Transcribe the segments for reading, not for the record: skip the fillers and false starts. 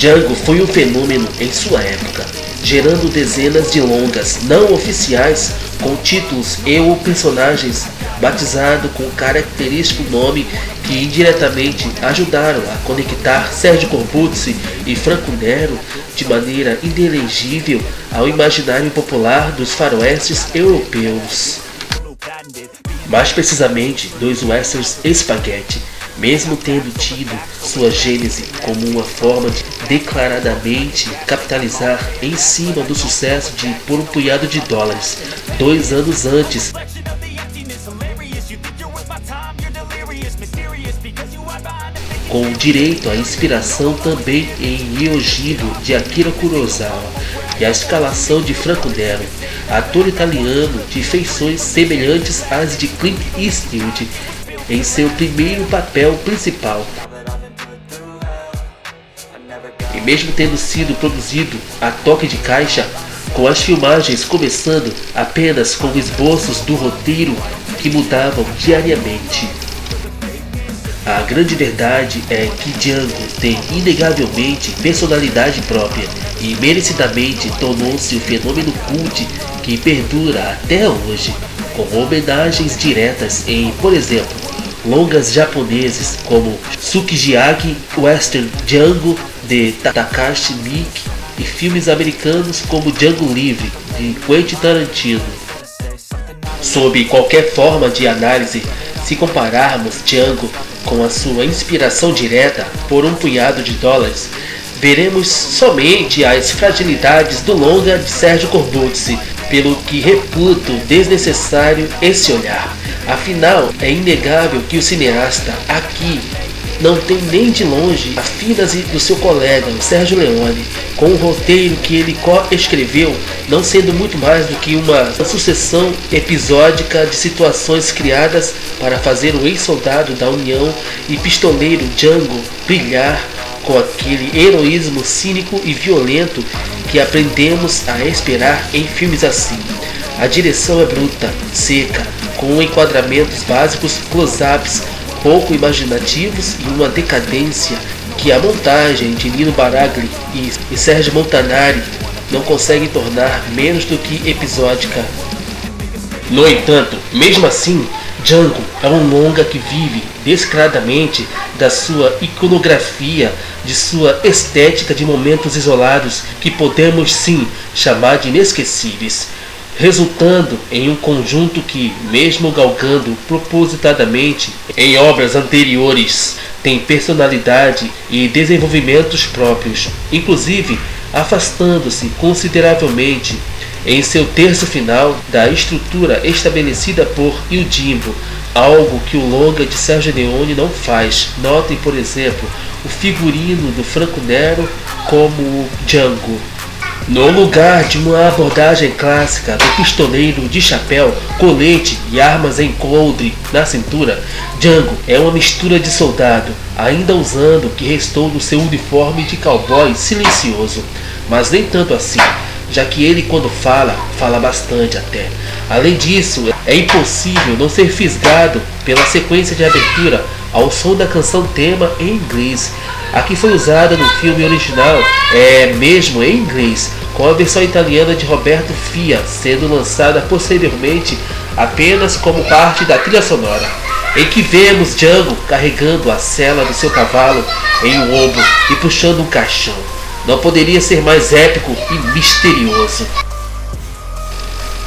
Django foi um fenômeno em sua época, gerando dezenas de longas não oficiais com títulos e ou personagens batizados com o característico nome que indiretamente ajudaram a conectar Sergio Corbucci e Franco Nero de maneira inelegível ao imaginário popular dos faroestes europeus. Mais precisamente, dos westerns spaghetti, mesmo tendo tido sua gênese como uma forma de declaradamente capitalizar em cima do sucesso de Por um Punhado de Dólares, 2 anos antes, com direito à inspiração também em Yojimbo de Akira Kurosawa e a escalação de Franco Nero, ator italiano de feições semelhantes às de Clint Eastwood em seu primeiro papel principal. E mesmo tendo sido produzido a toque de caixa, com as filmagens começando apenas com esboços do roteiro que mudavam diariamente. A grande verdade é que Django tem inegavelmente personalidade própria e merecidamente tornou-se o fenômeno cult que perdura até hoje, com homenagens diretas em, por exemplo, longas japoneses como Sukiyaki Western Django de Takashi Miike e filmes americanos como Django Livre de Quentin Tarantino. Sob qualquer forma de análise, se compararmos Django com a sua inspiração direta Por um Punhado de Dólares, veremos somente as fragilidades do longa de Sergio Corbucci, pelo que reputo desnecessário esse olhar. Afinal, é inegável que o cineasta aqui não tem nem de longe a fíntese do seu colega, Sérgio Leone, com o roteiro que ele co-escreveu, não sendo muito mais do que uma sucessão episódica de situações criadas para fazer o ex-soldado da União e pistoleiro Django brilhar com aquele heroísmo cínico e violento que aprendemos a esperar em filmes assim. A direção é bruta, seca, com enquadramentos básicos, close-ups pouco imaginativos e uma decadência que a montagem de Nino Baragli e Sergio Montanari não conseguem tornar menos do que episódica. No entanto, mesmo assim, Django é um longa que vive descaradamente da sua iconografia, de sua estética de momentos isolados que podemos sim chamar de inesquecíveis, resultando em um conjunto que, mesmo galgando propositadamente em obras anteriores, tem personalidade e desenvolvimentos próprios, inclusive afastando-se consideravelmente em seu terço final da estrutura estabelecida por Yojimbo, algo que o longa de Sergio Leone não faz. Notem, por exemplo, o figurino do Franco Nero como o Django. No lugar de uma abordagem clássica do pistoleiro de chapéu, colete e armas em coldre na cintura, Django é uma mistura de soldado, ainda usando o que restou do seu uniforme de cowboy silencioso, mas nem tanto assim, já que ele quando fala bastante até. Além disso, é impossível não ser fisgado pela sequência de abertura ao som da canção tema em inglês. A que foi usada no filme original é mesmo em inglês, com a versão italiana de Roberto Fia sendo lançada posteriormente apenas como parte da trilha sonora, em que vemos Django carregando a sela do seu cavalo em um ombro e puxando um caixão. Não poderia ser mais épico e misterioso.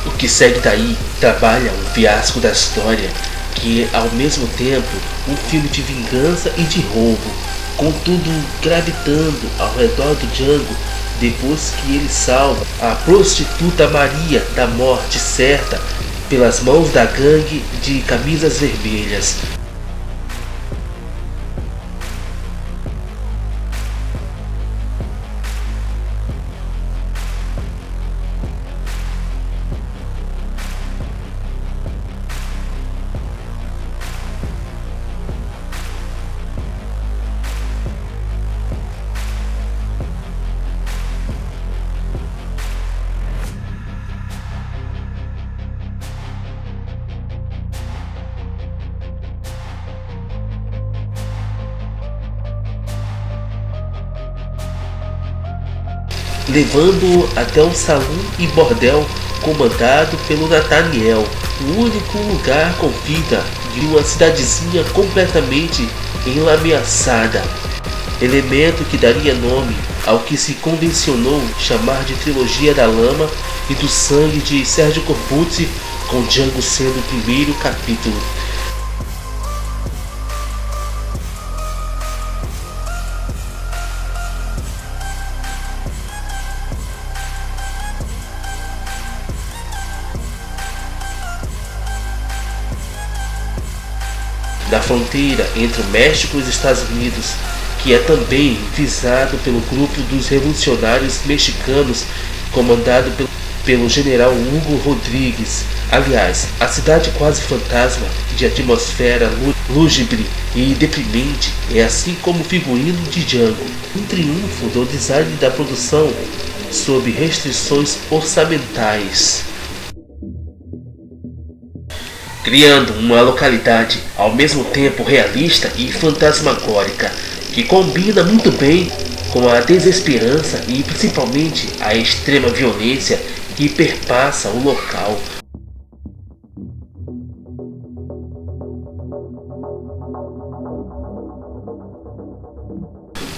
O que segue daí trabalha um fiasco da história, que é ao mesmo tempo um filme de vingança e de roubo, contudo gravitando ao redor do Django depois que ele salva a prostituta Maria da morte certa pelas mãos da gangue de camisas vermelhas. levando-o até um salão e bordel comandado pelo Nathaniel, o único lugar com vida de uma cidadezinha completamente enlameaçada, elemento que daria nome ao que se convencionou chamar de trilogia da lama e do sangue de Sergio Corbucci, com Django sendo o primeiro capítulo. Da fronteira entre o México e os Estados Unidos, que é também visado pelo grupo dos revolucionários mexicanos, comandado pelo general Hugo Rodrigues. Aliás, a cidade quase fantasma, de atmosfera lúgubre e deprimente, é assim como o figurino de Django, um triunfo do design da produção sob restrições orçamentais, criando uma localidade ao mesmo tempo realista e fantasmagórica, que combina muito bem com a desesperança e principalmente a extrema violência que perpassa o local.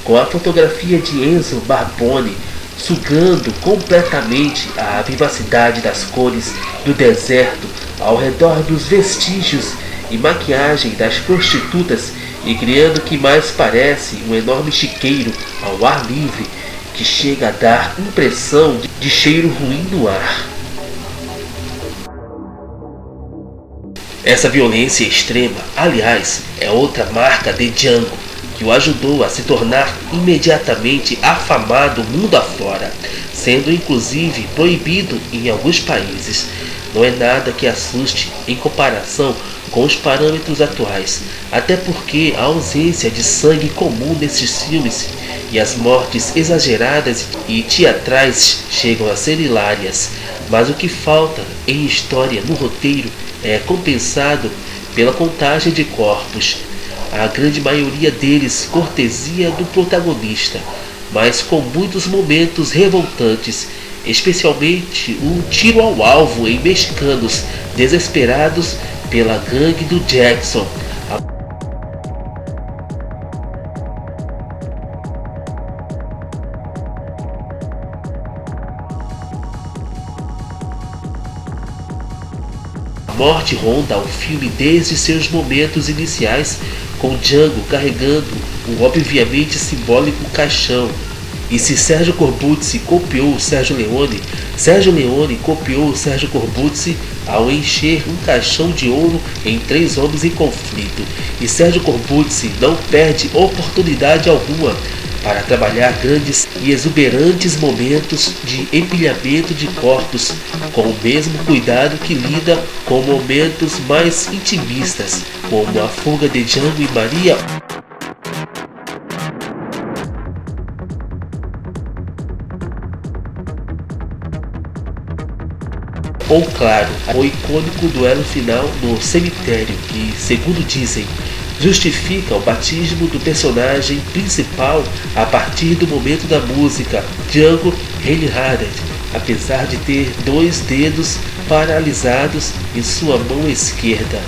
Com a fotografia de Enzo Barbone sugando completamente a vivacidade das cores do deserto ao redor dos vestígios e maquiagem das prostitutas, e criando o que mais parece um enorme chiqueiro ao ar livre que chega a dar impressão de cheiro ruim no ar. Essa violência extrema, aliás, é outra marca de Django, que o ajudou a se tornar imediatamente afamado mundo afora, sendo inclusive proibido em alguns países. Não é nada que assuste em comparação com os parâmetros atuais, até porque a ausência de sangue comum nesses filmes e as mortes exageradas e teatrais chegam a ser hilárias, mas o que falta em história no roteiro é compensado pela contagem de corpos, a grande maioria deles cortesia do protagonista, mas com muitos momentos revoltantes, especialmente o tiro ao alvo em mexicanos desesperados pela gangue do Jackson. A morte ronda o filme desde seus momentos iniciais, com Django carregando o obviamente simbólico caixão. E se Sergio Corbucci copiou Sergio Leone copiou Sergio Corbucci ao encher um caixão de ouro em Três Homens em Conflito. E Sergio Corbucci não perde oportunidade alguma para trabalhar grandes e exuberantes momentos de empilhamento de corpos, com o mesmo cuidado que lida com momentos mais intimistas, como a fuga de Django e Maria, ou claro, o icônico duelo final no cemitério, que, segundo dizem, justifica o batismo do personagem principal a partir do momento da música Django Reinhardt, apesar de ter 2 dedos paralisados em sua mão esquerda.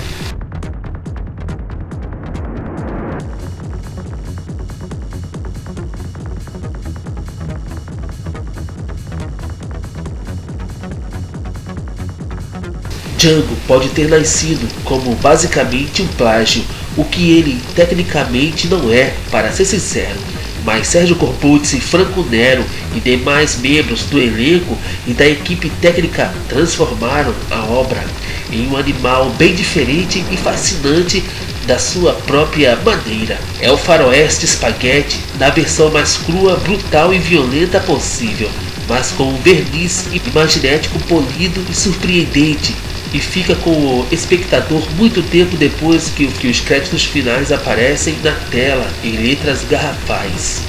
Django pode ter nascido como basicamente um plágio, o que ele tecnicamente não é, para ser sincero, mas Sergio Corbucci, Franco Nero e demais membros do elenco e da equipe técnica transformaram a obra em um animal bem diferente e fascinante da sua própria maneira. É o faroeste spaghetti na versão mais crua, brutal e violenta possível, mas com um verniz imaginético polido e surpreendente, e fica com o espectador muito tempo depois que os créditos finais aparecem na tela em letras garrafais.